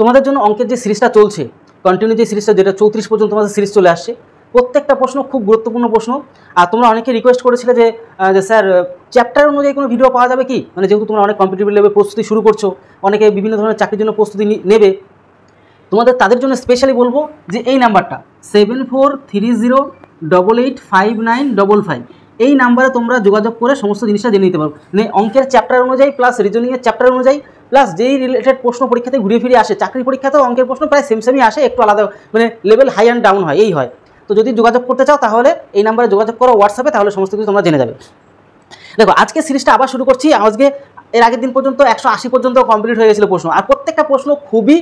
তোমাদের জন্য অঙ্কের যে সিরিজটা চলছে, কন্টিনিউ যে সিরিজটা, যেটা 34 পর্যন্ত তোমাদের সিরিজ চলে আসছে, প্রত্যেকটা প্রশ্ন খুব গুরুত্বপূর্ণ প্রশ্ন। আর তোমরা অনেকে রিকোয়েস্ট করেছিলে যে স্যার চ্যাপ্টার অনুযায়ী কোনো ভিডিও পাওয়া যাবে কি, মানে যেহেতু তোমরা অনেক কম্পিটিটিভ লেভেলে প্রস্তুতি শুরু করছো, অনেকে বিভিন্ন ধরনের চাকরির জন্য প্রস্তুতি নেবে, তোমাদের তাদের জন্য স্পেশালি বলবো যে এই নাম্বারটা 7430885955 এই নাম্বারে তোমরা যোগাযোগ করে সমস্ত জিনিসটা জেনে নিতে পারো। মানে অঙ্কের চ্যাপ্টার অনুযায়ী প্লাস রিজনিংয়ের চ্যাপ্টার অনুযায়ী প্লাস যেই রিলেটেড প্রশ্ন পরীক্ষাতে ঘুরে ফিরে আসে, চাকরি পরীক্ষাতেও অঙ্কের প্রশ্ন প্রায় সেমই আসে, একটু আলাদা মানে লেভেল হাই অ্যান্ড ডাউন হয়, এই হয়। তো যদি যোগাযোগ করতে চাও তাহলে এই নাম্বারে যোগাযোগ করো হোয়াটসঅ্যাপে, তাহলে সমস্ত কিছু তোমরা জেনে যাবে। দেখো আজকে সিরিজটা আবার শুরু করছি। আজকে এর আগের দিন পর্যন্ত 180 পর্যন্ত কমপ্লিট হয়ে গেছিলো প্রশ্ন, আর প্রত্যেকটা প্রশ্ন খুবই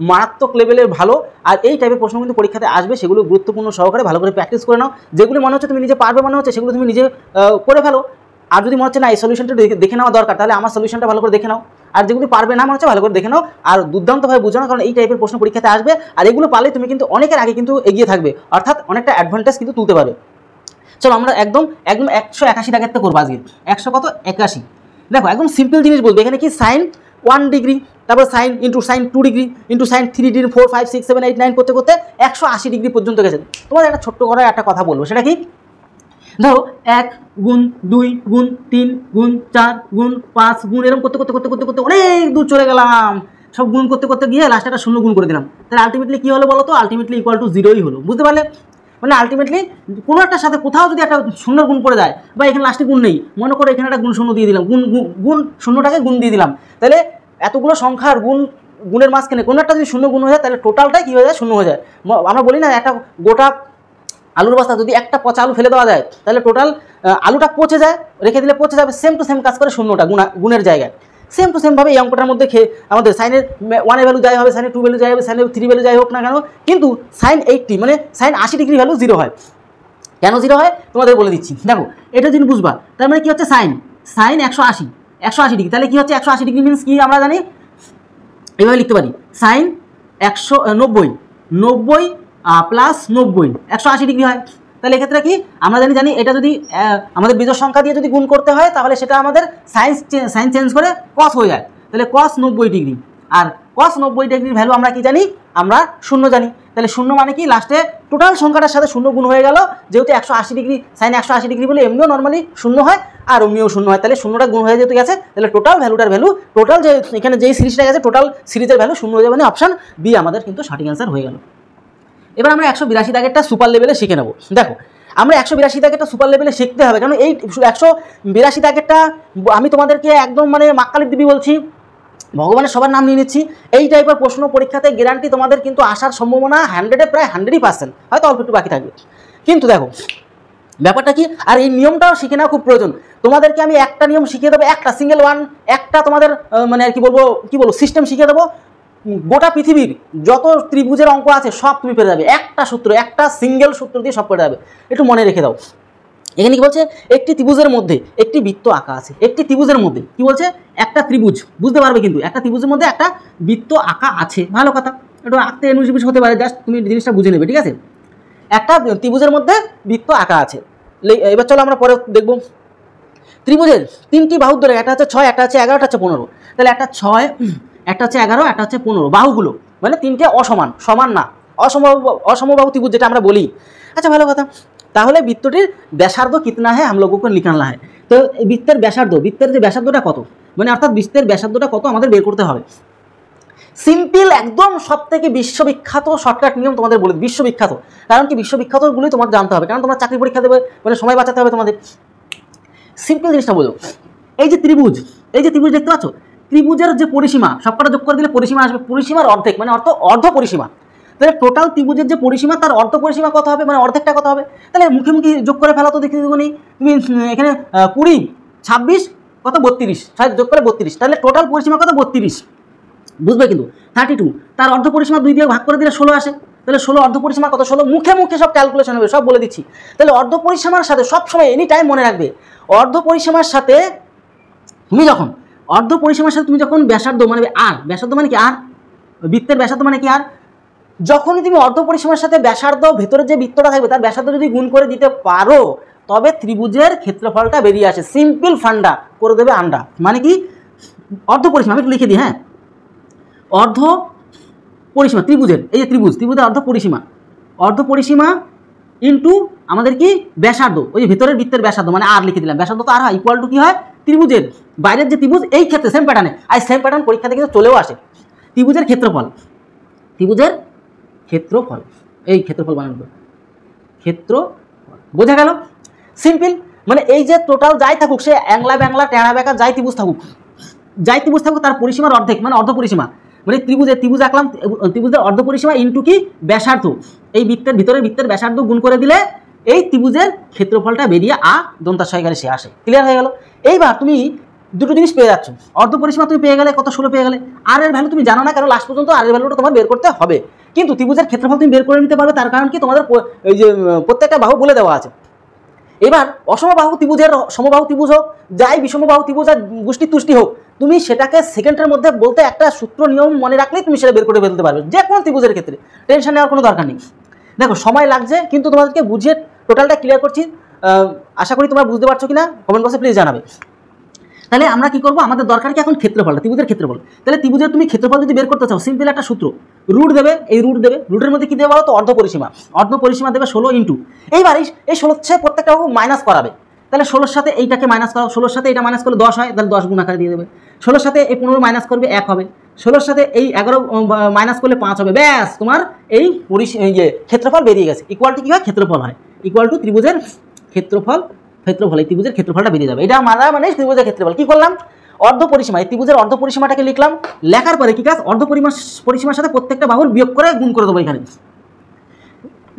মারাত্মক লেভেলের ভালো। আর এই টাইপের প্রশ্ন কিন্তু পরীক্ষাতে আসবে, সেগুলো গুরুত্বপূর্ণ সহকারে ভালো করে প্র্যাকটিস করে নাও। যেগুলো মনে হচ্ছে তুমি নিজে পারবে মনে হচ্ছে, সেগুলো তুমি নিজে করে ফেলো। আর যদি মনে হচ্ছে না এই সলিউশনটা দেখে নেওয়া দরকার, তাহলে আমার সলিউশনটা ভালো করে দেখে নাও। আর যেগুলো পারবে না মনে হচ্ছে ভালো করে দেখে নাও, আর দুর্দান্তভাবে বুঝো না, কারণ এই টাইপের প্রশ্ন পরীক্ষাতে আসবে। আর এগুলো পারলে তুমি কিন্তু অনেকের আগে কিন্তু এগিয়ে থাকবে, অর্থাৎ অনেকটা অ্যাডভান্টেজ কিন্তু তুলতে পারবে। চলো আমরা একদম 181 টাকার থেকে করবো আজকে। 100 কত 81। দেখো একদম সিম্পল জিনিস বলবো, এখানে কি সাইন 1 ডিগ্রি, তারপর sign into sign 2 degree into sign 3 degree 4 5 6 7 8 9 করতে করতে 180 ডিগ্রি পর্যন্ত গেছে। তোমাদের একটা ছোট্ট করে একটা কথা বলবো, সেটা কি, ধরো 1 গুণ 2 গুণ 3 গুণ 4 গুণ 5 গুণ এরকম করতে করতে করতে করতে করতে অনেক দূর চলে গেলাম। সব গুণ করতে করতে গিয়ে লাস্টে একটা শূন্য গুণ করে দিলাম, তাহলে আলটিমেটলি কী হলো বলো তো, আলটিমেটলি ইকুয়াল টু 0ই হলো। বুঝতে পারলে? মানে আলটিমেটলি কোনো একটা সাথে কোথাও যদি একটা শূন্য গুণ পড়ে যায়, বা এখানে লাস্টে গুণ নেই, মনে করো এখানে একটা গুণ শূন্য দিয়ে দিলাম, গুণ শূন্যটাকে গুণ দিয়ে দিলাম, তাহলে এতগুলো সংখ্যার গুণের মাঝখানে কোনো একটা যদি শূন্য গুণ হয়ে যায়, তাহলে টোটালটাই কী হয়ে যায়, শূন্য হয়ে যায়। আমরা বলি না, একটা গোটা আলুর বস্তা যদি একটা পচা আলু ফেলে দেওয়া যায়, তাহলে টোটাল আলুটা পচে যায়, রেখে দিলে পচে যাবে। সেম টু সেম কাজ করে শূন্যটা গুণের জায়গায়। সেম টু সেমভাবে এই অঙ্কটার মধ্যে আমাদের সাইনের 1 ভ্যালু যাই হবে, সাইনের 2 ভ্যালু যাই হবে, সাইনের 3 ভ্যালু যাই হোক না কেন, কিন্তু সাইন 80 মানে সাইন 80 ডিগ্রি ভ্যালু 0 হয়। কেন 0 হয় তোমাদের বলে দিচ্ছি। দেখো এটা যদি বুঝবা, তার মানে কী হচ্ছে, সাইন 180 ডিগ্রি, তাহলে কী হচ্ছে 180 ডিগ্রি মিনস কি আমরা জানি, এভাবে লিখতে পারি, সাইন 90 প্লাস 90 180 ডিগ্রি হয়। তাহলে এক্ষেত্রে কি আমরা জানি এটা যদি আমাদের বিজোড় সংখ্যা দিয়ে যদি গুণ করতে হয়, তাহলে সেটা আমাদের সাইন চেঞ্জ করে কস হয়ে যায়, তাহলে কস 90 ডিগ্রি। আর কস 90 ডিগ্রির ভ্যালু আমরা কি জানি, আমরা শূন্য জানি। তাহলে শূন্য মানে কি, লাস্টে টোটাল সংখ্যাটার সাথে শূন্য গুণ হয়ে গেল। যেহেতু 180 ডিগ্রি সাইন 180 ডিগ্রি বলে এমনিও নর্মালি শূন্য হয়, আর অমনিও শূন্য হয়, তাহলে শূন্যটা গুণ হয়ে যেতে গেছে, তাহলে টোটাল ভ্যালুটার ভ্যালু, টোটাল যে এখানে যেই সিরিজটা গেছে টোটাল সিরিজের ভ্যালু শূন্য হয়ে যাবে, মানে অপশান বি আমাদের কিন্তু সঠিক অ্যান্সার হয়ে গেল। এবার আমরা 182 দাগেরটা সুপার লেভেলে শিখে নেব। দেখো আমরা 182 দাগেরটা সুপার লেভেলে শিখতে হবে, কারণ এই 182 দাগেরটা আমি তোমাদেরকে একদম মানে মাক্কালিক দিবি বলছি, ভগবানের সবার নাম নিয়ে নিচ্ছি। এই টাইপের প্রশ্ন পরীক্ষাতে গ্যারান্টি তোমাদের কিন্তু আসার সম্ভাবনা 100-এ প্রায় 100%, হয়তো অল্প একটু বাকি থাকবে। কিন্তু দেখো ব্যাপারটা কি, আর এই নিয়মটাও শিখে নেওয়া খুব প্রয়োজন। তোমাদেরকে আমি একটা নিয়ম শিখিয়ে দেবো, একটা সিঙ্গেল ওয়ান, একটা তোমাদের মানে আর কি বলবো সিস্টেম শিখিয়ে দেবো। গোটা পৃথিবীর যত ত্রিভুজের অঙ্ক আছে সব তুমি পেরে যাবে, একটা সূত্র, একটা সিঙ্গেল সূত্র দিয়ে সব পেরে যাবে। একটু মনে রেখে দাও। এখানে কি বলছে, একটি ত্রিভুজের মধ্যে একটি বৃত্ত আঁকা আছে। একটি ত্রিভুজের মধ্যে কি বলছে, একটা ত্রিভুজ, বুঝতে পারবে কিন্তু একটা ত্রিভুজের মধ্যে একটা বৃত্ত আঁকা আছে। ভালো কথা, একটু আঁকতে এনুজিবিস হতে পারে, জাস্ট তুমি জিনিসটা বুঝে নেবে, ঠিক আছে। একটা ত্রিভুজের মধ্যে বৃত্ত আঁকা আছে। এবার চলো আমরা পরে দেখব। ত্রিভুজের 3টি বাহুর ধরে, একটা হচ্ছে 6, একটা হচ্ছে 11, একটা হচ্ছে 15। তাহলে একটা 6, একটা হচ্ছে 11, একটা হচ্ছে 15, বাহুগুলো মানে 3টে অসমান, সমান না, অসমবাহু ত্রিভুজ যেটা আমরা বলি। আচ্ছা ভালো কথা, তাহলে বৃত্তটির ব্যাসার্ধ কিতনা है हम लोगों को निकालना है। তো এই বৃত্তের যে ব্যাসার্ধটা কত, মানে অর্থাৎ বৃত্তের ব্যাসার্ধটা কত আমাদের বের করতে হবে। সিম্পল একদম সবথেকে বিশ্ববিখ্যাত শর্টকাট নিয়ম তোমাদের বলে, বিশ্ববিখ্যাত, কারণ কি বিশ্ববিখ্যাতগুলোই তোমার জানতে হবে, কারণ তোমার চাকরি পরীক্ষা দেবে, মানে সময় বাঁচাতে হবে তোমাদের। সিম্পল জিনিসটা বলো, এই যে ত্রিভুজ দেখতে পাচ্ছ, ত্রিভুজের যে পরিসীমা সবকটা যোগ করে দিলে পরিসীমা আসবে, পরিসীমার অর্ধেক মানে অর্ধ পরিসীমা। তাহলে টোটাল ত্রিভুজের যে পরিসীমা তার অর্ধ পরিসীমা কত হবে, মানে অর্ধেকটা কত হবে। তাহলে মুখে যোগ করে ফেলা তো দেখতে দেবনি তুমি, এখানে 20 26 কত 32, যোগ করে 32, তাহলে টোটাল পরিসীমা কত 32, বুঝবে কিন্তু 32, তার অর্ধ পরিসীমা 2 দিয়ে ভাগ করে দিলে 16 আসে। তাহলে 16 অর্ধ পরিসীমা কত, 16 মুখে সব ক্যালকুলেশন হবে, সব বলে দিচ্ছি। তাহলে অর্ধ পরিসীমার সাথে সবসময় এনি টাইম মনে রাখবে, অর্ধ পরিসীমার সাথে তুমি যখন ব্যাসার্ধ মানে আর, ব্যাসার্ধ মানে কি আর, বৃত্তের ব্যাসার্ধ মানে কি আর, যখনই তুমি অর্ধ পরিসীমার সাথে ব্যাসার্ধ ভেতরে যে বৃত্তটা থাকবে তার ব্যাসার্ধ যদি গুণ করে দিতে পারো, তবে ত্রিভুজের ক্ষেত্রফলটা বেরিয়ে আসে। সিম্পল ফান্ডা করে দেবে আন্ডা, মানে কি অর্ধ পরিসীমা, আমি একটু লিখে দিই, হ্যাঁ, অর্ধ পরিসীমা ত্রিভুজের, এই যে ত্রিভুজের অর্ধ পরিসীমা ইন্টু আমাদের কি ব্যাসার্ধ, ওই যে ভিতরের বৃত্তের ব্যাসার্ধ মানে আর লিখে দিলাম, ব্যাসার্ধ তো আর হয়, ইকুয়াল টু কি হয় ত্রিভুজের বাইরের যে ত্রিভুজ, এই ক্ষেত্রে সেম প্যাটার্নে, আর সেম প্যাটার্ন পরীক্ষাতে কিন্তু চলেও আসে। ত্রিভুজের ক্ষেত্রফল এই ক্ষেত্রফল বানানো ক্ষেত্রফল, বোঝা গেল? সিম্পল। মানে এই যে টোটাল যাই থাকুক, সে অ্যাংলা ব্যাংলা টেরা বেঁকা যাই ত্রিভুজ থাকুক তার পরিসীমার অর্ধেক মানে অর্ধ পরিসীমা, মানে ত্রিভুজ আঁকলাম, ত্রিভুজের অর্ধ পরিসীমা ইন্টু কি ব্যাসার্ধ, এই ভিতরের বৃত্তের ব্যাসার্ধ গুণ করে দিলে এই ত্রিভুজের ক্ষেত্রফলটা বেরিয়ে দন্তাশয়কারে সে আসে। ক্লিয়ার হয়ে গেল? এইবার তুমি দুটো জিনিস পেয়ে যাচ্ছ, অর্ধ পরিসীমা তুমি পেয়ে গেলে, কত 16 পেয়ে গেলে, আর এর ভ্যালু তুমি জানো না, কারণ লাস্ট পর্যন্ত আর এর ভ্যালুটা তোমার বের করতে হবে, কিন্তু ত্রিভুজের ক্ষেত্রফল তুমি বের করে নিতে পারবে, তার কারণ কি তোমাদের এই যে প্রত্যেকটা বাহু বলে দেওয়া আছে। এবার অসমবাহু ত্রিভুজের সমবাহু ত্রিভুজ হোক, যাই বিষমবাহু ত্রিভুজ আর গোষ্ঠী তুষ্টি হোক, তুমি সেটাকে সেকেন্ডের মধ্যে বলতে একটা সূত্র নিয়ম মনে রাখলেই তুমি সেটা বের করে ফেলতে পারবে, যে কোনো ত্রিভুজের ক্ষেত্রে টেনশন নেওয়ার কোনো দরকার নেই। দেখো সময় লাগছে, কিন্তু তোমাদেরকে বুঝিয়ে টোটালটা ক্লিয়ার করছি, আশা করি তোমরা বুঝতে পারছো কিনা কমেন্ট বক্সে প্লিজ জানাবে। তাহলে আমরা কি করবো, আমাদের দরকার কি এখন ক্ষেত্রফলটা, ত্রিভুজের ক্ষেত্রফল। তাহলে ত্রিভুজের তুমি ক্ষেত্রফল যদি বের করতে চাও, সিম্পল একটা সূত্র, রুট দেবে, এই রুটের মধ্যে কি দেবে বলো তো, অর্ধ পরিসীমা দেবে 16 ইন্টু, এইবার এই 16 হচ্ছে প্রত্যেকটা মাইনাস করাবে, তাহলে 16 সাথে এইটাকে মাইনাস করাও, 16 সাথে এটা মাইনাস করলে 10 হয়, তাহলে 10 গুণ আকারে দিয়ে দেবে, 16 সাথে এই 15 মাইনাস করবে 1 হবে, 16 সাথে এই 11 মাইনাস করলে 5 হবে, ব্যাস তোমার এই ক্ষেত্রফল বেরিয়ে গেছে। ইকুয়াল টু কি হয়, ক্ষেত্রফল হয়, ইকুয়াল টু ত্রিভুজের ক্ষেত্রফল, এই ত্রিভুজের ক্ষেত্রফলটা বেরিয়ে যাবে। এটা মানে ত্রিভুজের ক্ষেত্রফল। কি করলাম, অর্ধ পরিসীমা, এই ত্রিভুজের অর্ধ পরিসীমাটাকে লিখলাম, লেখার পরে কি কাজ, অর্ধ পরিসীমার সাথে প্রত্যেকটা বাহুর বিয়োগ করে গুণ করে দেবো এখানে,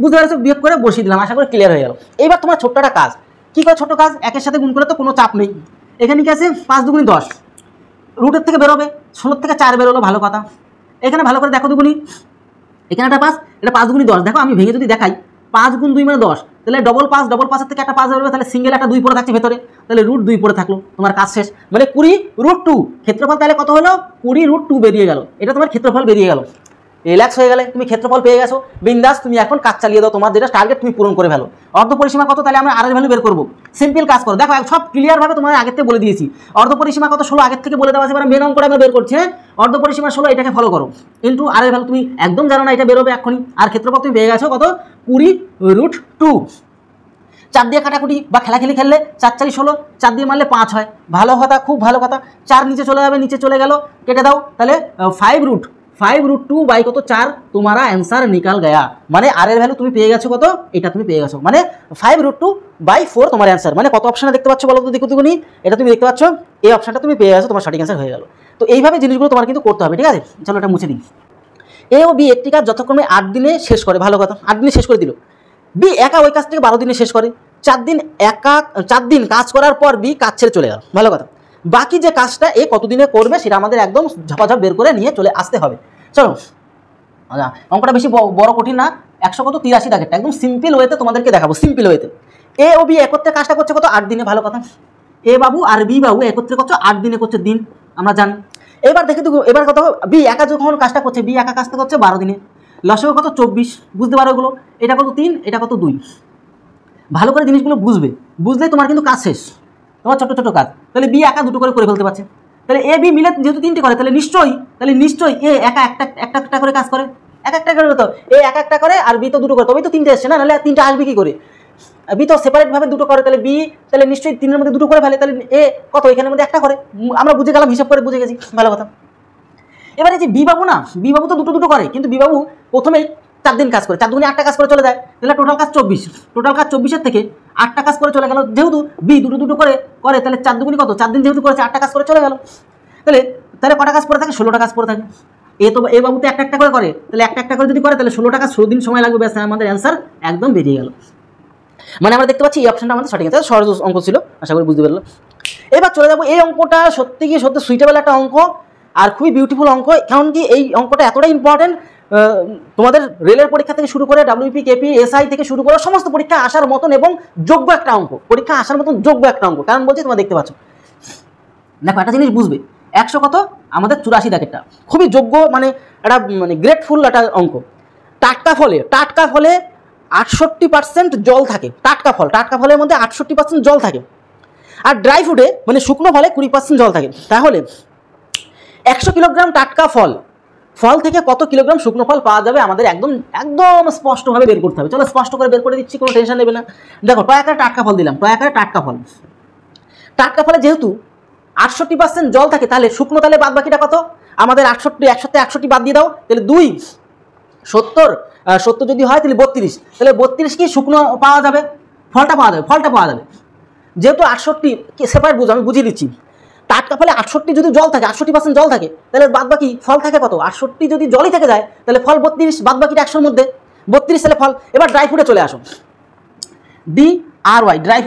বুঝতে পারছো, বিয়োগ করে বসিয়ে দিলাম, আশা করি ক্লিয়ার হয়ে গেল। এইবার তোমার ছোট্ট একটা কাজ, কি করে ছোট্ট কাজ, একের সাথে গুণ করে তো কোনো চাপ নেই, এখানে কি আছে 5 দুগুণি 10, রুটের থেকে বেরোবে, 16 থেকে 4 বেরোলো, ভালো কথা। এখানে ভালো করে দেখো দুগুণি, এখানে একটা 5, এটা 5 দুগুণি 10, দেখো আমি ভেঙে যদি দেখাই, 5 গুণ 2 মানে 10, তাহলে ডবল 5 থেকে একটা 5 বেরোবে, তাহলে সিঙ্গেল একটা 2 পড়ে থাকছে ভেতরে, তাহলে রুট 2 পড়ে থাকলো, তোমার কাজ শেষ। মানে 20√2 ক্ষেত্রফল, তাহলে কত হলো, 20√2 বেরিয়ে গেল, এটা তোমার ক্ষেত্রফল বেরিয়ে গেল, রিল্যাক্স হয়ে গেলে, তুমি ক্ষেত্রফল পেয়ে গেছো, বিন্দাস তুমি এখন কাজ চালিয়ে দাও, তোমার যেটা টার্গেট তুমি পূরণ করে ফেলো। অর্ধ পরিসীমা কত, তাহলে আমরা আর এর ভ্যালু বের করবো, সিম্পল কাজ করো, দেখো সব ক্লিয়ারভাবে তোমার আগের থেকে বলে দিয়েছি। অর্ধ পরিসীমা কত 16 আগের থেকে বলে দেওয়া আছে, এবার মেন অঙ্কটা আমরা বের করছি, হ্যাঁ অর্ধ পরিসীমা 16, এটাকে ফলো করো, ইন্টু আর এর ভ্যালু তুমি একদম জানো না, এটা বেরোবে এক্ষুনি, আর ক্ষেত্রফল তুমি পেয়ে গেছো কত, 20√2। 4 দিয়ে কাটাকুটি বা খেলাখেলি খেললে 4 4 16, 4 দিয়ে মারলে 5 হয়, ভালো কথা, খুব ভালো কথা। 4 নিচে চলে যাবে, নিচে চলে গেল, কেটে দাও, তাহলে 5√2 বাই কত 4, তোমারা অ্যান্সার নিকাল গয়া। মানে আর এর ভ্যালু তুমি পেয়ে গেছো কত, এটা তুমি পেয়ে গেছো, মানে 5√2 বাই 4 তোমার অ্যান্সার। মানে কত অপশানে দেখতে পাচ্ছ বলো তো, দেখুনি, এটা তুমি দেখতে পাচ্ছ, এই অপশানটা তুমি পেয়ে গেছো, তোমার সঠিক অ্যান্সার হয়ে গেল। তো এইভাবে জিনিসগুলো তোমার কিন্তু করতে হবে, ঠিক আছে? চলো এটা মুছে দিই। এ ও বি একটি কাজ যথাক্রমে 8 দিনে শেষ করে, ভালো কথা, 8 দিনে শেষ করে দিল। বি একা ওই কাজটাকে 12 দিনে শেষ করে। 4 দিন কাজ করার পর বি কাজ ছেড়ে চলে গেল, ভালো কথা। বাকি যে কাজটা এ কতদিনে করবে সেটা আমাদের একদম ঝপাঝপ বের করে নিয়ে চলে আসতে হবে। চলো, অঙ্কটা বেশি বড় কঠিন না, 183 দাগেরটা একদম সিম্পল ওয়েতে তোমাদেরকে দেখাবো, সিম্পল ওয়েতে। এ ও বি একত্রে কাজটা করছে কত, 8 দিনে, ভালো কথা। এ বাবু আর বি বাবু একত্রে করছে 8 দিনে করছে, দিন আমরা জানি। এবার দেখে দেখো, এবার কত, বি একা যখন কাজটা করছে, বি একা কাজটা করছে 12 দিনে, লসও কত 24, বুঝতে পারো এগুলো, এটা কত 3, এটা কত 2, ভালো করে জিনিসগুলো বুঝলেই তোমার কিন্তু কাজ শেষ, তোমার ছোট ছোট কাজ। তাহলে বি একা দুটো করে ফেলতে পারছে, তাহলে এ বি মিলে যেহেতু 3টে করে, তাহলে নিশ্চয়ই এ একা একটা করে কাজ করে, একটা করে, তো এ একটা করে আর বি তো দুটো করে, তবেই তো 3টে এসছে না, নাহলে 3টে আসবে কি করে? বি তো সেপারেটভাবে দুটো করে, তাহলে বি তাহলে নিশ্চয়ই 3-এর মধ্যে দুটো করে ফেলে, তাহলে এ কত, এখানের মধ্যে একটা করে, আমরা বুঝে গেলাম, হিসাব করে বুঝে গেছি, ভালো কথা। এবারে যে বি বাবু না, বি বাবু তো দুটো করে, কিন্তু বি বাবু প্রথমেই 4 দিন কাজ করে, 4 দুগুণে 8টা কাজ করে চলে যায়, তাহলে টোটাল কাজ 24, থেকে 8টা কাজ করে চলে গেল, যেহেতু বি দুটো করে, তাহলে 4 দুগুণে কত, 4 দিন যেহেতু করেছে 8টা কাজ করে চলে গেল, তাহলে কটা কাজ পরে থাকে, 16টা কাজ পরে থাকে। এ বাবু তো একটা করে, তাহলে একটা করে যদি করে, তাহলে 16টা কাজ 16 দিন সময় লাগবে, ব্যাস আমাদের অ্যান্সার একদম বেরিয়ে গেল। মানে আমরা দেখতে পাচ্ছি এই অপশনটা আমাদের সঠিক আছে, সহজ অঙ্ক ছিল, আশা করি বুঝতে পারলো। এবার চলে যাবো, এই অঙ্কটা সত্যি সুইটেবল একটা অঙ্ক, আর খুবই বিউটিফুল অঙ্ক, কারণ কি এই অঙ্কটা এতটাই ইম্পর্টেন্ট, তোমাদের রেলের পরীক্ষা থেকে শুরু করে ডাব্লিউপি, কেপি, এসআই থেকে শুরু করে সমস্ত পরীক্ষা আসার মতন এবং যোগ্য একটা অঙ্ক, কারণ বলছি তোমরা দেখতে পাচ্ছ। দেখো একটা জিনিস বুঝবে, 100 কত আমাদের 84 দাগেরটা খুবই যোগ্য, মানে একটা গ্রেটফুল একটা অঙ্ক। টাটকা ফলে 68% জল থাকে, টাটকা ফলের মধ্যে 68% জল থাকে, আর ড্রাই ফ্রুটে মানে শুকনো ফলে 20% জল থাকে। তাহলে 100 কিলোগ্রাম টাটকা ফল ফল থেকে কত কিলোগ্রাম শুকনো ফল পাওয়া যাবে আমাদের একদম একদম স্পষ্টভাবে বের করতে হবে। চলো স্পষ্ট করে বের করে দিচ্ছি, কোনো টেনশন নেবে না। দেখো টয়াকারে টাটকা ফল দিলাম, টয়াকারে টাটকা ফল। টাটকা ফলে যেহেতু 68% জল থাকে, তাহলে শুকনো তাহলে বাদ বাকিটা কত আমাদের 68, 100 বাদ দিয়ে দাও, তাহলে 2 70 যদি হয় তাহলে 32, তাহলে 32 কি শুকনো পাওয়া যাবে, ফলটা পাওয়া যাবে। যেহেতু 68 সেপারেট বুঝো, আমি বুঝিয়ে দিচ্ছি। টাটকা ফলে 68 যদি জল থাকে, 68% জল থাকে, তাহলে বাদ বাকি ফল থাকে কত, 68 যদি জলই থেকে যায় তাহলে ফল 32, বাদ বাকিটা 100-র মধ্যে 32 তাহলে ফল। এবার ড্রাই ফ্রুটে চলে আসো, DRY ড্রাই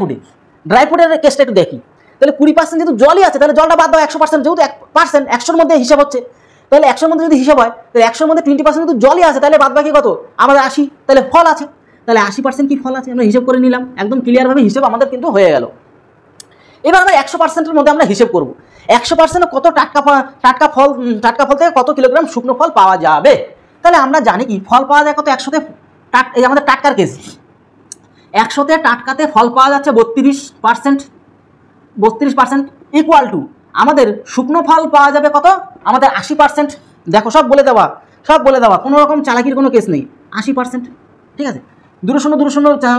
ফ্রুটের কেসটা একটু দেখি। তাহলে 20% যেহেতু জলই আছে, তাহলে জলটা বাদ দাও, 100% যেহেতু 1% 100-র মধ্যে হিসাব হচ্ছে, তাহলে 100-র মধ্যে যদি হিসাব হয় তাহলে 100-র মধ্যে 20% যেহেতু জলই আছে, তাহলে বাদ বাকি কত আমাদের 80, তাহলে ফল আছে, তাহলে 80% কি ফল আছে আমরা হিসাব করে নিলাম, একদম ক্লিয়ারভাবে হিসাব আমাদের কিন্তু হয়ে গেল। এবার আমরা 100%-এর মধ্যে আমরা হিসেব করব 100% কত টাটকা ফল থেকে কত কিলোগ্রাম শুকনো ফল পাওয়া যাবে। তাহলে আমরা জানি কি ফল পাওয়া যায় কত 100-তে, এই আমাদের টাটকার কেস, 100-তে টাটকাতে ফল পাওয়া যাচ্ছে 32%, ইকুয়াল টু আমাদের শুকনো ফল পাওয়া যাবে কত আমাদের 80%। দেখো সব বলে দেওয়া, কোনো রকম চালাকির কোনো কেস নেই, 80%। ঠিক আছে, 0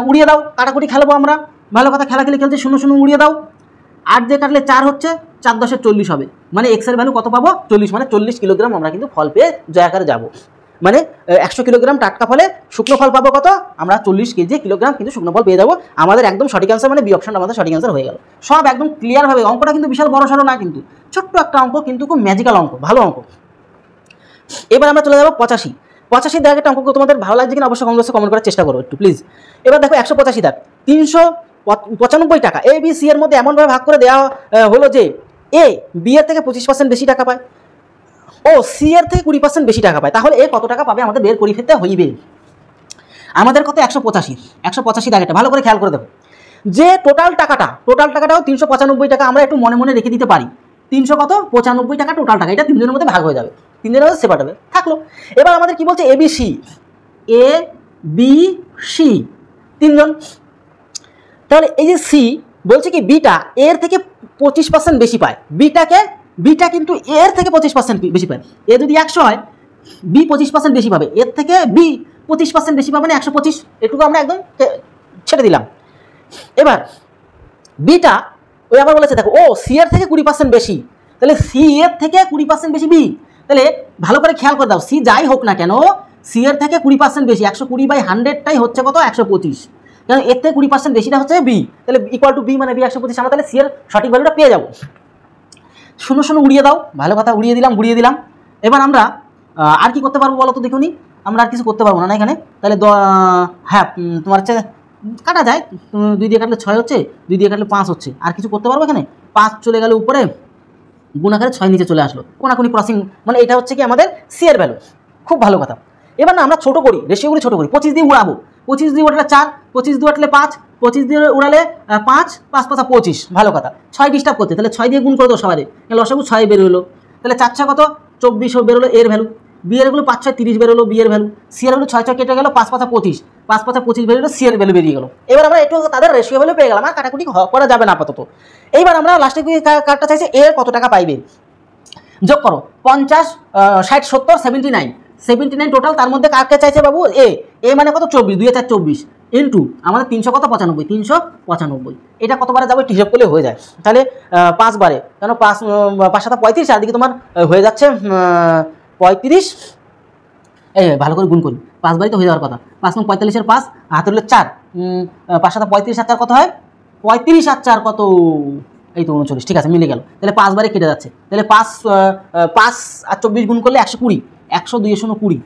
উড়িয়ে দাও, কাটাকুটি খেলবো আমরা, ভালো কথা, খেলাখেলি খেলছে, 0 উড়িয়ে দাও, 8 দিয়ে কাটলে 4 হচ্ছে, 4 × 10 = 40 হবে, মানে এক্সের ভ্যালু কত পাবো 40, মানে 40 কিলোগ্রাম আমরা কিন্তু ফল পেয়ে জয়াকারে যাব। মানে 100 কিলোগ্রাম টাটকা ফলে শুকনো ফল পাবো কত আমরা 40 কিলোগ্রাম কিন্তু শুকনো ফল পেয়ে যাবো। আমাদের একদম সঠিক অ্যান্সার, মানে বি অপশনটা আমাদের সঠিক অ্যান্সার হয়ে গেল। সব একদম ক্লিয়ারভাবে, অঙ্কটা কিন্তু বিশাল বড় সড়ো না, কিন্তু ছোট্ট একটা অঙ্ক, কিন্তু খুব ম্যাজিক্যাল অঙ্ক, ভালো অঙ্ক। এবার আমরা চলে যাবো 85 দাগের অঙ্ক। তোমাদের ভালো লাগছে কিনা অবশ্যই কমেন্ট করার চেষ্টা করো একটু প্লিজ। এবার দেখো 185 দাগ, 395 টাকা এ বি সি এর মধ্যে এমনভাবে ভাগ করে দেওয়া হলো যে এ বি এর থেকে 25% বেশি টাকা পায় ও সি এর থেকে 20% বেশি টাকা পায়, তাহলে এ কত টাকা পাবে আমাদের বের করে ফেলতে হইবে। আমাদের কত 185 দাগেটা ভালো করে খেয়াল করে দেবো, যে টোটাল টাকাটাও 395 টাকা, আমরা একটু মনে মনে রেখে দিতে পারি, 395 টাকা টোটাল টাকা, এটা তিনজনের মধ্যে ভাগ হয়ে যাবে, তিনজনের মধ্যে সেপারেট হবে, থাকলো। এবার আমাদের কি বলছে, এ বি সি তিনজন, তাহলে এই যে সি বলছে কি বিটা এর থেকে 25% বেশি পায়, বিটা কিন্তু এর থেকে 25% বেশি পায়। এ যদি 100 হয়, বি 25% বেশি পাবে, এর থেকে বি 25% বেশি পাবে, না 125, এটুকু আমরা একদম ছেড়ে দিলাম। এবার বিটা ওই আবার বলেছে দেখো ও সি এর থেকে 20% বেশি, তাহলে সি এর থেকে 20% বেশি বি, তাহলে ভালো করে খেয়াল করে দাও, সি যাই হোক না কেন সি এর থেকে 20% বেশি, 120/100টাই হচ্ছে কত 125, কারণ এর থেকে 20% বেশিটা হচ্ছে বি, তাহলে ইকুয়াল টু বি মানে বি 125, আমরা তাহলে সি এর সঠিক ভ্যালুটা পেয়ে যাবো। 0 উড়িয়ে দাও, ভালো কথা, উড়িয়ে দিলাম। এবার আমরা আর কি করতে পারবো বলো তো দেখুনি, আমরা আর কিছু করতে পারবো না এখানে, তাহলে হ্যাঁ তোমার হচ্ছে কাটা যায়, 2 দিয়ে কাটলে 6 হচ্ছে, 2 দিয়ে কাটলে 5 হচ্ছে, আর কিছু করতে পারবো এখানে, 5 চলে গেল উপরে, গুণাকারে 6 নিচে চলে আসলো, কোনাকুনি ক্রসিং, মানে এটা হচ্ছে কি আমাদের সি এর ভ্যালু, খুব ভালো কথা। এবার না আমরা ছোট করি, রেশিওগুলি ছোট করি, 25 দিয়ে উড়াবো, 25 দিয়ে উড়ালে 4, 25 দিয়ে উঠলে 5, 25 দিয়ে উড়ালে 5, 5 × 5 = 25, ভালো কথা। 6 ডিস্টার্ব করতে, তাহলে 6 দিয়ে গুণ করে দাও সবাই, লসাগু 6 বের হলো, তাহলে 4 × 6 কত 24 বের হলো এর ভ্যালু, বি এর ভ্যালু 5 × 6 = 30 বের হলো বি এর ভ্যালু, সি এর ভ্যালু 6 × 6 কেটে গেল, 5 × 5 = 25, 5 × 5 = 25 বের হলো, সি এর ভ্যালু বেরিয়ে গেল। এবার আমরা একটু তাদের রেশিও ভ্যালু পেয়ে গেলাম, আর কাটাকুটি করা যাবে না আপাতত। এইবার আমরা লাস্টে কার্ডটা চাইছে এ কত টাকা পাইবে, যোগ করো 50, 60, 70, 79 টোটাল, তার মধ্যে কাকে চাইছে বাবু এ মানে কত 24, 2 × 4 = 24 ইন্টু আমাদের 300 কত 95, এটা কতবারে যাবে হিসাব করলে হয়ে যায়, তাহলে 5 বারে, কেন 5 × 7 = 35, আর দিকে তোমার হয়ে যাচ্ছে 35, এই ভালো করে গুণ করি, 5 বারই তো হয়ে যাওয়ার কথা, 5 × 45 5 হাতে হলে 4, 5 × 7 = 35, আর 4 কত হয় 35, আর 4 কত এই তো 39, ঠিক আছে মিলে গেল, তাহলে 5 বারে কেটে যাচ্ছে, তাহলে 5 আর 24 গুণ করলে 120, 100 2 × 0 = 20,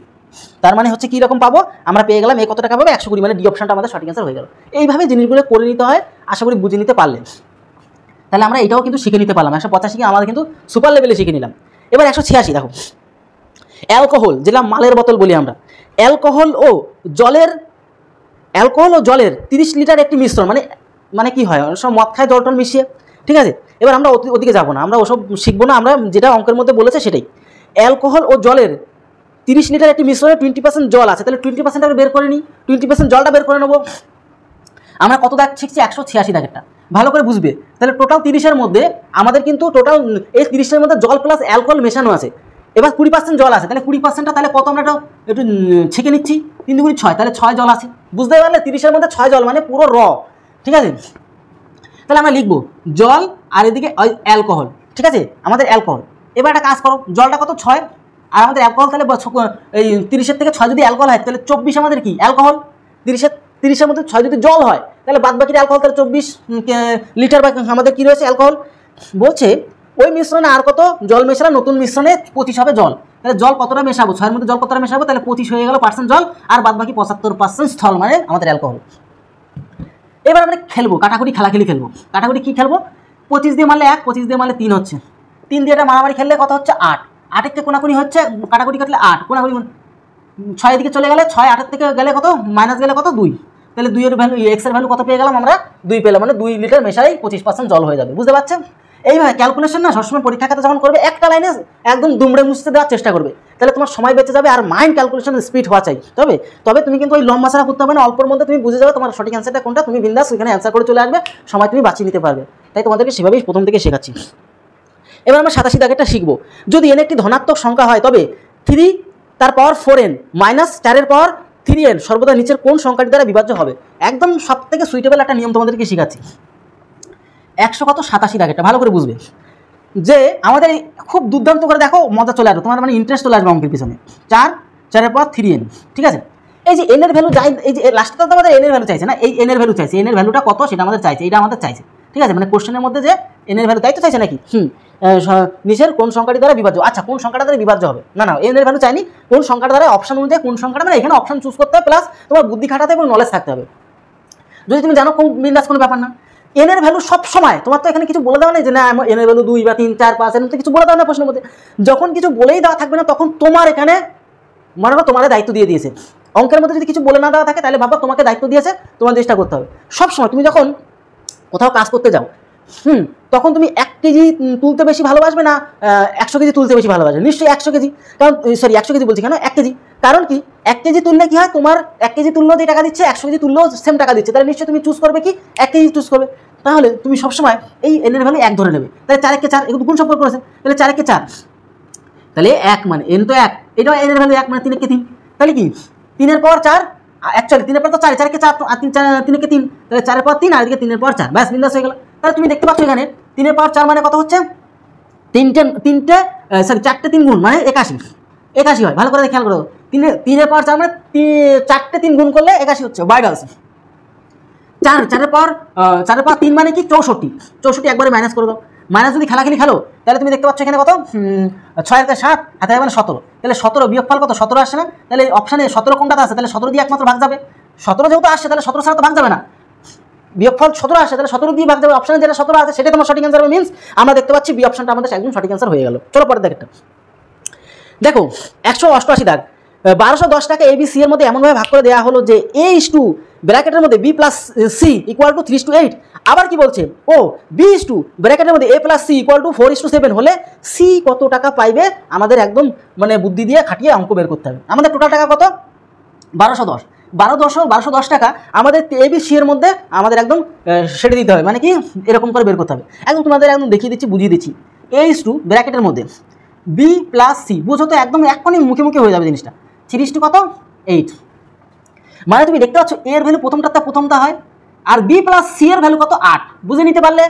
তার মানে হচ্ছে কী রকম পাবো আমরা পেয়ে গেলাম এ কত টাকা পাবে 120, মানে ডি অপশনটা আমাদের সঠিক অ্যান্সার হয়ে গেল। এইভাবে জিনিসগুলো করে নিতে হয়, আশা করি বুঝে নিতে পারলে, তাহলে আমরা এটাও কিন্তু শিখে নিতে পারলাম। 185 আমাদের কিন্তু সুপার লেভেলে শিখে নিলাম। এবার 186 দেখো, অ্যালকোহল যেটা মালের বোতল বলি আমরা, অ্যালকোহল ও জলের 30 লিটার একটি মিশ্রণ, মানে কি হয় সব মদ খায় জল টল মিশিয়ে, ঠিক আছে। এবার আমরা ওদিকে যাবো না, আমরা ওসব শিখবো না, আমরা যেটা অঙ্কের মধ্যে বলেছে সেটাই। অ্যালকোহল ও জলের 30 লিটার একটি মিশ্রণে 20% জল আছে, তাহলে 20% আমরা বের করে নিই, 20% জলটা বের করে নেবো। আমরা কত দাগ শিখছি 186 দাগেরটা, ভালো করে বুঝবে। তাহলে টোটাল 30-এর মধ্যে আমাদের কিন্তু টোটাল এই 30-এর মধ্যে জল প্লাস অ্যালকোহল মেশানো আছে, এবার 20% জল আছে, তাহলে 20%টা তাহলে কত আমরা একটু ছেঁকে নিচ্ছি, 3 × 6 তাহলে 6 জল আছে, বুঝতে পারলে 30-এর মধ্যে 6 জল মানে পুরো র, ঠিক আছে। তাহলে আমরা লিখবো জল আর এদিকে অ্যালকোহল, ঠিক আছে, আমাদের অ্যালকোহল। এবার একটা কাজ করো, জলটা কত 6 আর আমাদের অ্যালকোহল, তাহলে এই 30-এর থেকে 6 যদি অ্যালকোহল হয় তাহলে 24 আমাদের কি অ্যালকোহল, 30-এর মধ্যে 6 যদি জল হয় তাহলে বাদ বাকি অ্যালকোহল, তাহলে 24 লিটার বা আমাদের কী রয়েছে অ্যালকোহল। বলছে ওই মিশ্রণে আর কত জল মেশানো, নতুন মিশ্রণে 25 হবে জল, তাহলে জল কতটা মেশাবো, 6-এর মধ্যে জল কতটা মেশাবো, তাহলে 25 হয়ে গেল % জল, আর বাদ বাকি 75% স্থল মানে আমাদের অ্যালকোহল। এবার আমরা খেলবো কাটাকুটি, খেলাখেলি খেলবো। কাটাকুটি কী খেলবো, 25 দিয়ে মারলে 1, 25 দিয়ে মারলে 3 হচ্ছে, 3 দিয়ে এটা মারামারি খেললে কত হচ্ছে 8, 8-এর থেকে কোনাকুনি হচ্ছে, কাটাকুটি কাটলে 8 কোনাকুনি 6 দিকে চলে গেলে 6, 8-এর থেকে গেলে কত মাইনাস গেলে কত 2, তাহলে 2-এর ভ্যালু এক্সের ভ্যালু কত পেয়ে গেলাম আমরা 2 পেলাম, মানে 2 লিটার মেশাই 25% জল হয়ে যাবে, বুঝতে পারছেন। এইভাবে ক্যালকুলেশন না সবসময় পরীক্ষা খাতে যখন করবে একটা লাইনে একদম দুমড়ে মুছতে দেওয়ার চেষ্টা করবে, তাহলে তোমার সময় বেঁচে যাবে, আর মাইন্ড ক্যালকুলেশন স্পিড হওয়া চাই। তবে তুমি কিন্তু ওই লম্বা ছাড়া করতে হবে না, অল্পর মধ্যে তুমি বুঝে যাবে তোমার সঠিক অ্যান্সারটা কোনটা, তুমি বিন্দাস ওইখানে অ্যান্সার করে চলে আসবে, সময় তুমি বাঁচিয়ে নিতে পারবে। তাই তোমাদেরকে সেভাবেই প্রথম থেকে শেখাচ্ছি। এবার আমরা 87 দাগেরটা শিখবো। যদি n একটি ধনাত্মক সংখ্যা হয় তবে 3 তার পাওয়ার 4n মাইনাস 4-এর পাওয়ার 3n সর্বদা নিচের কোন সংখ্যাটি দ্বারা বিভাজ্য হবে। একদম সব থেকে সুইটেবল একটা নিয়ম তোমাদেরকে শেখাচ্ছি। 187 দাগেরটা ভালো করে বুঝবে, যে আমাদের খুব দুর্দান্ত করে দেখো, মজা চলে আসবে তোমার, মানে ইন্টারেস্ট চলে আসবে অঙ্কের পিছনে। 4-4-এর পাওয়ার 3n, ঠিক আছে। এই যে n এর ভ্যালু যাই, এই যে লাস্টটা তো আমাদের n এর ভ্যালু চাইছে না, এই n এর ভ্যালু চাইছে, n এর ভ্যালুটা কত সেটা আমাদের চাইছে, এটা আমাদের চাইছে, ঠিক আছে, মানে কোশ্চেনের মধ্যে যে n এর ভ্যালু তাই তো চাইছে নাকি, নিচের কোন সংখ্যাটি দ্বারা বিভাজ্য, আচ্ছা কোন সংখ্যাটা দ্বারা বিভাজ্য হবে, না n এর ভ্যালু চাইনি, কোন সংখ্যাটা দ্বারা অপশন অনুযায়ী কোন সংখ্যাটা, মানে এখানে অপশন চুজ করতে হবে, প্লাস তোমার বুদ্ধি খাটাতে এবং নলেজ থাকতে হবে। যদি তুমি জানো কোন বিন্দাস কোনো ব্যাপার না, n এর ভ্যালু সব সময় তোমার তো এখানে কিছু বলে দেওয়া নেই যে না n এর ভ্যালু 2 বা 3 4 5 এর মধ্যে কিছু বলে দেওয়া না প্রশ্নের মধ্যে, যখন কিছু বলেই দেওয়া থাকবে না তখন তোমার এখানে মনে হয় তোমার দায়িত্ব দিয়ে দিয়েছে। অঙ্কের মধ্যে যদি কিছু বলে না দেওয়া থাকে তাহলে ভাবো তোমাকে দায়িত্ব দিয়েছে, তোমার চেষ্টা করতে হবে সবসময়। তুমি যখন কোথাও কাজ করতে যাও, তখন তুমি 1 কেজি তুলতে বেশি ভালোবাসবে না 100 কেজি তুলতে বেশি ভালোবাসবে, নিশ্চয়ই 100 কেজি, কারণ 100 কেজি বলছি কেন 1 কেজি, কারণ কি 1 কেজি তুললে কি হয়, তোমার 1 কেজি তুললেও যে টাকা দিচ্ছে 100 কেজি তুললেও সেম টাকা দিচ্ছে, তাহলে নিশ্চয়ই তুমি চুজ করবে কি 1 কেজি চুজ করবে। তাহলে তুমি সবসময় এই n এর ভ্যালু 1 ধরে নেবে, তাহলে 4 কে 4 এগুলো গুণ সম্পর্ক করেছে, তাহলে 4 কে 4, তাহলে 1 মানে n তো 1, এটাও n এর ভ্যালু 1 মানে 3 কে 3, তাহলে কি 3-এর পাওয়ার 4, অ্যাকচুয়ালি 3-এর পাওয়ার তো 4, 4 কে 4 আর 3 কে 3, তাহলে 4-এর পাওয়ার 3 আর এদিকে 3-এর পাওয়ার 4, ব্যাস বিন্দাস হয়ে গেল। তাহলে তুমি দেখতে পাচ্ছ এখানে 3-এর পাওয়ার 4 মানে কত হচ্ছে, 4টে 3 গুণ মানে 81 হয়, ভালো করে খেয়াল করো, 3-এর পাওয়ার 4 মানে 4টে 3 গুণ করলে 81 হচ্ছে, বাইগালস। 4-এর পাওয়ার 3 মানে কি 64 একবারে মাইনাস করে দাও, মাইনাস যদি খেলাখেলি খেলো তাহলে তুমি দেখতে পাচ্ছ এখানে কত 6 × 7 হাতে মানে 17, তাহলে 17 বিয়োগফল কত 17 আসছে না, তাহলে অপশানে 17 কোনটাতে আছে, তাহলে 17 দিয়ে একমাত্র ভাগ যাবে, 17 যেহেতু আসছে তাহলে 17 ছাড়া তো ভাগ যাবে না, বিয়োগফল 17 আসছে তাহলে 17 দিয়ে ভাগ যাবে, অপশানে যেটা 17 আছে সেটা তোমার সঠিক অ্যান্সার হবে, মিন্স আমরা দেখতে পাচ্ছি বি অপশনটা আমাদের একদম সঠিক অ্যান্সার হয়ে গেল। চলো পরের দাগটা দেখো, 188 দাগ, 1210 টাকা ABC এর মধ্যে এমনভাবে ভাগ করে দেওয়া হলো যে A/2 ব্র্যাকেটের মধ্যে B + C = 3:8, আবার কি বলছে ও B/2 ব্র্যাকেটের মধ্যে A + C = 4:7 হলে C কত টাকা পাইবে, আমাদের একদম মানে বুদ্ধি দিয়ে খাটিয়ে অঙ্ক বের করতে হবে। আমাদের টোটাল টাকা কত 1210 টাকা আমাদের ABC এর মধ্যে আমাদের একদম সেটে দিতে হবে, মানে কি এরকম করে বের করতে হবে, একদম তোমাদের একদম দেখিয়ে দিচ্ছি বুঝিয়ে দিচ্ছি। A/2 ব্র্যাকেটের মধ্যে B + C, বুঝো তো একদম এক্ষুনি মুখে মুখে হয়ে যাবে জিনিসটা, 3:8 মানে তুমি দেখতে পাচ্ছ এর ভ্যালু প্রথমটা হয় আর B + C এর ভ্যালু কত 8, বুঝে নিতে পারলে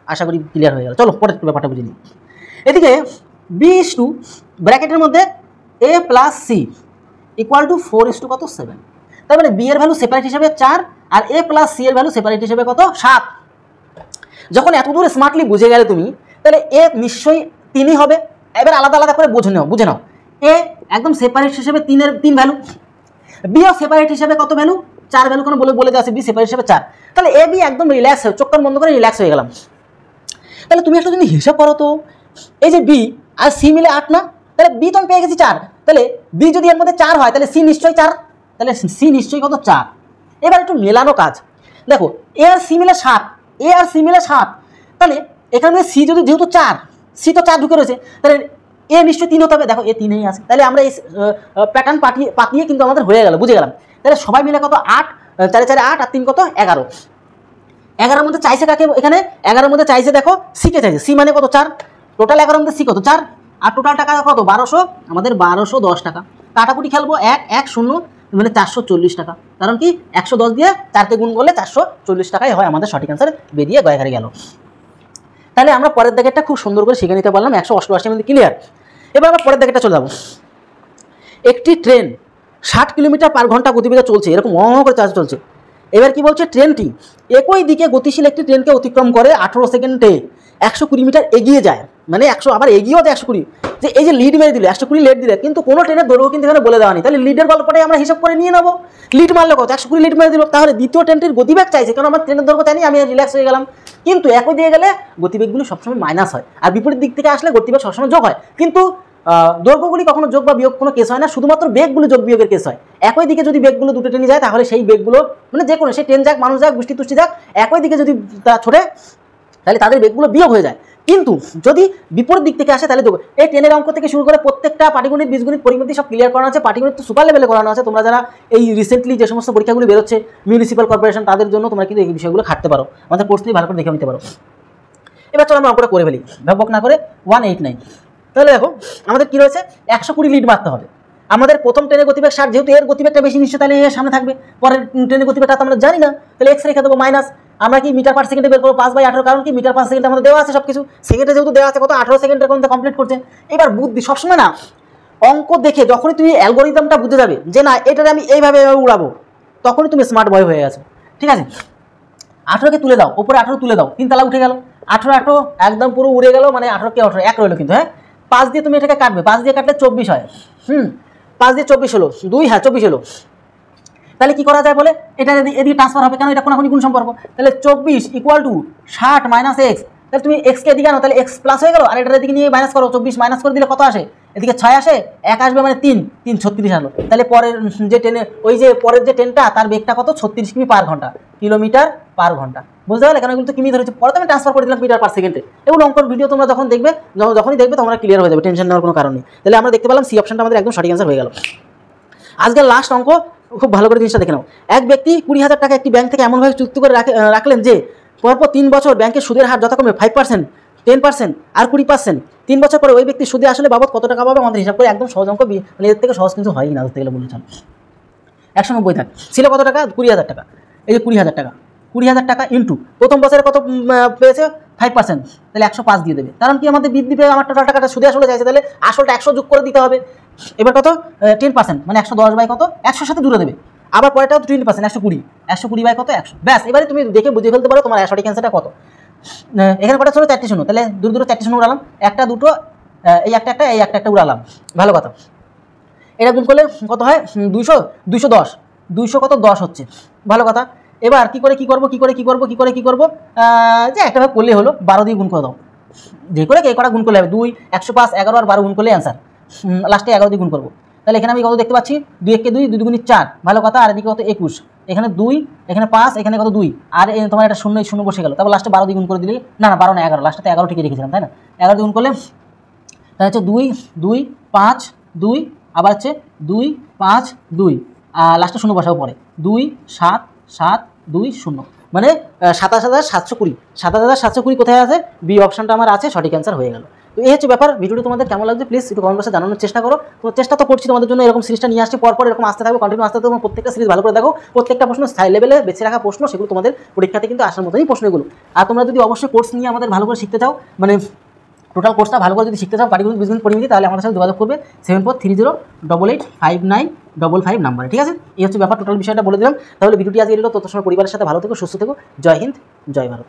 আশা করি ক্লিয়ার হয়ে গেল। চলো পরের ব্যাপারটা বুঝে নিই। এদিকে B/2 ব্র্যাকেটের মধ্যে A + C = 4:7, তার মানে B এর ভ্যালু সেপারেট হিসেবে 4 আর A + C এর ভ্যালু সেপারেট হিসেবে কত 7। যখন এত দূর স্মার্টলি বুঝে গেলে তুমি, তাহলে A নিশ্চয়ই 3ই হবে। এবার আলাদা আলাদা করে বুঝে নাও, A একদম সেপারেট হিসেবে 3 ভ্যালু, B ও সেপারেট হিসেবে কত ভ্যালু 4 ভ্যালু, কোনো বলে দেওয়া আছে B সেপারেট হিসেবে 4, তাহলে A B একদম রিল্যাক্স হয়ে চোখ কান বন্ধ করে রিল্যাক্স হয়ে গেলাম। তাহলে তুমি একটা যদি হিসাব করো তো, এই যে B আর C মিলে 8 না, তাহলে B তো আমি পেয়ে গেছি 4, তাহলে B যদি এর মধ্যে 4 হয় তাহলে C নিশ্চয়ই 4, তাহলে C নিশ্চয়ই কত 4। এবার একটু মেলানো কাজ দেখো, A আর C মিলে 7, তাহলে এখানে C যদি যেহেতু 4, C তো 4 ঢুকে রয়েছে, তাহলে A নিশ্চয়ই 3 হতে হবে, দেখো A 3ই আছে, তাহলে আমরা এই প্যাটার্ন পাতিয়ে কিন্তু আমাদের হয়ে গেল, বুঝে গেলাম। তাহলে সবাই মিলে কত 8, 4 4 8 আর 3 কত 11, 11-এর মধ্যে চাইছে কাকে, এখানে 11-এর মধ্যে চাইছে দেখো C কে চাইছে, C মানে কত 4, টোটাল 11-এর মধ্যে C কত 4, আর টোটাল টাকা কত 1200, আমাদের 1210 টাকা। কাটাকুটি খেলবো 1 1 0 মানে 440 টাকা, কারণ কি 110 দিয়ে 4কে গুণ করলে 440 টাকাই হয় আমাদের সঠিক অ্যান্সার বেরিয়ে গয়ে গেল। তাহলে আমরা পরের দাগেরটা খুব সুন্দর করে শিখে নিতে পারলাম, 188 মধ্যে ক্লিয়ার। এবার আমরা পরের দাগেরটা চলে যাবো। একটি ট্রেন 60 কিলোমিটার পার ঘন্টা গতিবেগে চলছে, এরকম করে চার্জ চলছে। এবার কি বলছে, ট্রেনটি একই দিকে গতিশীল একটি ট্রেনকে অতিক্রম করে 18 সেকেন্ডে 120 মিটার এগিয়ে যায়, মানে 100 আবার এগিয়েও যায় 120, যে এই যে লিড মেরে দিল 120 লিড দিলে, কিন্তু কোনো ট্রেনের দৈর্ঘ্য কিন্তু এখানে বলে দেওয়া নেই। তাহলে লিডের গল্পটাই আমরা হিসাব করে নিয়ে নেবো। লিড মারলে কত 120 লিড মেরে দিল, তাহলে দ্বিতীয় ট্রেনটির গতিবেগ চাইছে, কারণ আমার ট্রেনের দৈর্ঘ্য চাইনি, আমি রিল্যাক্স হয়ে গেলাম। কিন্তু একই দিয়ে গেলে গতিবেগগুলো সবসময় মাইনাস হয়, আর বিপরীত দিক থেকে আসলে গতিবেগ সবসময় যোগ হয়। কিন্তু দৈর্ঘ্যগুলি কখনো যোগ বা বিয়োগ কোনো কেস হয় না, শুধুমাত্র বেগগুলো যোগ বিয়োগের কেস হয়। একই দিকে যদি বেগগুলো দুটো ট্রেনে যায়, তাহলে সেই বেগগুলো মানে যে কোনো, সেই ট্রেন যাক, মানুষ যাক, বৃষ্টি তুষ্টি যাক, একই দিকে যদি তারা ছোটে তাহলে তাদের বেগগুলো বিয়োগ হয়ে যায়। কিন্তু যদি বিপরীত দিক থেকে আসে তাহলে যোগ। এই ট্রেনের অঙ্ক থেকে শুরু করে প্রত্যেকটা পাটিগণিত, বীজগণিত, পরিমিতি সব ক্লিয়ার করানো আছে। পাটিগণিত তো সুপার লেভেলে করানো আছে। তোমরা যারা এই রিসেন্টলি যে সমস্ত পরীক্ষাগুলি বেরোচ্ছে মিউনিসিপ্যাল কর্পোরেশন, তাদের জন্য তোমরা কিন্তু এই বিষয়গুলো খাটতে পারো, আমাদের কোর্স থেকে ভালো করে দেখে নিতে পারো। এবার চলো আমরা অঙ্কটা করে ফেলি, ভাবক না করে। 189, তাহলে দেখো আমাদের কী রয়েছে, 120 লিড মারতে হবে। আমাদের প্রথম ট্রেনের গতিবেগ 60, যেহেতু এর গতিবেগটা বেশি নিশ্চয়, তাহলে এর সামনে থাকবে। পরের ট্রেনের গতিবেগটা তো আমরা জানি না, তাহলে এক্স রেখে দেবো মাইনাস। আমরা কি মিটার পার সেকেন্ডে বের করবো 5/18, কারণ কি মিটার পার সেকেন্ড আমাদের দেওয়া আছে সব কিছু, সেকেন্ডে যেহেতু দেওয়া আছে কত 18 সেকেন্ডের মধ্যে কমপ্লিট করছে। এবার বুদ্ধি সবসময় না, অঙ্ক দেখে যখনই তুমি অ্যালগোরিদমটা বুঝে যাবে যে না এটারে আমি এইভাবে উড়াবো, তখনই তুমি স্মার্ট বয় হয়ে গেছো। ঠিক আছে, 18কে তুলে দাও, ওপরে 18 তুলে দাও, 3 তালা উঠে গেল। 18 একদম পুরো উড়ে গেল, মানে 18কে 18 এক রইলো কিন্তু। হ্যাঁ, 5 দিয়ে তুমি এটাকে কাটবে, 5 দিয়ে কাটলে 24 হয়। 5 দিয়ে 24 হলো, 2 হ্যাঁ 24 হলো। তাহলে কি করা যায় বলে, এটা এদিকে ট্রান্সফার হবে, কেন এটা কোনাকুনি গুণ সম্পর্ক। তাহলে 24 = 60 - x, তাহলে তুমি এক্সকে এদিকে আনো, তাহলে এক্স প্লাস হয়ে গেল, আর এটার এদিকে নিয়ে মাইনাস করো। 24 মাইনাস করে দিলে কত আসে, এদিকে 6 আসে, 1 আসবে, মানে 3 36 আলো। তাহলে পরের যে ট্রেনে, ওই যে পরের যে ট্রেনটা, তার বেগটা কত 36 কিমি পার ঘন্টা, কিলোমিটার পার ঘন্টা। বুঝতে পারলে, কেন কিন্তু কিমি ধরেছে, পরে তো আমি ট্রান্সফার করে দিলাম মিটার পার সেকেন্ডে। এগুলো অঙ্কর ভিডিও তোমরা যখন দেখবে, যখনই দেখবে তোমরা ক্লিয়ার হয়ে যাবে, টেনশন নেওয়ার কোনো কারণ নেই। তাহলে আমরা দেখতে পেলাম সি অপশনটা আমাদের একদম সঠিক অ্যান্সার হয়ে গেল। আজকের লাস্ট অঙ্ক, খুব ভালো করে জিনিসটা দেখে নাও। এক ব্যক্তি 20,000 টাকা একটি ব্যাংক থেকে এমনভাবে চুক্তি করে রাখলেন যে পরপর 3 বছর ব্যাংকের সুদের হার যথাক্রমে 5%, 10% আর 20%। 3 বছর পরে ওই ব্যক্তি সুদে আসলে বাবদ কত টাকা পাবে আমাদের হিসাব করে, একদম সহজ অঙ্ক, মানে এর থেকে সহজ কিন্তু হয়ই না ধরতে গেলে বলেছেন। 190 থাক ছিল কত টাকা, 20,000 টাকা। এই যে 20,000 টাকা, 20,000 টাকা ইন্টু প্রথম বছরে কত পেয়েছে 5%, তাহলে 105 দিয়ে দেবে। কারণ কি আমাদের বৃদ্ধি পেয়ে আমার টোটাল টাকাটা সুদে আসলে চাইছে, তাহলে আসলটা 100 যোগ করে দিতে হবে। এবার কত 10%, মানে 110 বাই কত, 100 সাথে জুড়ে দেবে। আবার পরেরটাও 20%, 120 বাই কত 100। ব্যাস, এবারে তুমি দেখে বুঝে ফেলতে পারো তোমার সঠিক অ্যান্সারটা কত। এখানে কটা ছিল 4টে শূন্য, তাহলে দূর 4টে শূন্য উড়ালাম, একটা দুটো, এই একটা উড়ালাম। ভালো কথা, এটা গুণ করলে কত হয় 210, 200 কত 10 হচ্ছে। ভালো কথা। এবার কি করবো যে একটা ভাবে করলে হলো, 12 দিয়ে গুণ করে দাও, যে করে কে কটা গুণ করলে হবে, 2, 105, 11 আর 12 গুণ করলে অ্যান্সার। লাস্টে 11 দিয়ে গুণ করবো, তাহলে এখানে আমি কত দেখতে পাচ্ছি, 2 × 2 = 2 × 4। ভালো কথা। আর এদিকে কত 21, এখানে 2, এখানে 5, এখানে কত 2, আর তোমার এটা শূন্য বসে গেল। তারপর লাস্টে 12 দিয়ে গুণ করে দিলে, না 12 না 11, লাস্টে 11 ঠিকই রেখেছিলাম, তাই না। 11 দিয়ে গুণ করলে তাহলে হচ্ছে 2, 2, 5, 2, আবার হচ্ছে 2, 5, 2, লাস্টে শূন্য বসাবো পরে, 2, 7, 7, 2, 0, মানে 27,720। 27,720 কোথায় আছে, বি অপশনটা আমার আছে, সঠিক অ্যান্সার হয়ে গেল। তো এই হচ্ছে ব্যাপার। ভিডিওটি তোমাদের কেমন লাগছে প্লিজ একটু কমেন্ট বক্সে জানানোর চেষ্টা করো। তো চেষ্টা তো করছি তোমাদের জন্য, এরকম সিরিজটা নিয়ে আসছে, পরপর এরকম আসতে থাকবে, কন্টিনিউ আসতে থাকবে। প্রত্যেকটা সিরিজ ভালো করে দেখো, প্রত্যেকটা প্রশ্ন স্থায়ী লেভেলে বেছে রাখা প্রশ্ন, সেগুলো তোমাদের পরীক্ষাতে কিন্তু আসার মতোই প্রশ্নগুলো। আর তোমরা যদি অবশ্যই কোর্স নিয়ে আমাদের ভালো করে শিখতে চাও, মানে টোটাল কোর্সটা ভালো করে যদি শিখতে চাও, পাটিগণিত, বীজগণিত, পরিমিতি, তাহলে আমাদের সাথে যোগাযোগ করবে 7430885955 নাম্বারে। ঠিক আছে, এই হচ্ছে ব্যাপার, টোটাল বিষয়টা বলে দিলাম। তাহলে ভিডিওটি আজ এলো। তত সময় পরিবারের সাথে ভালো থেকো, সুস্থ থেকো। জয় হিন্দ, জয় ভারত।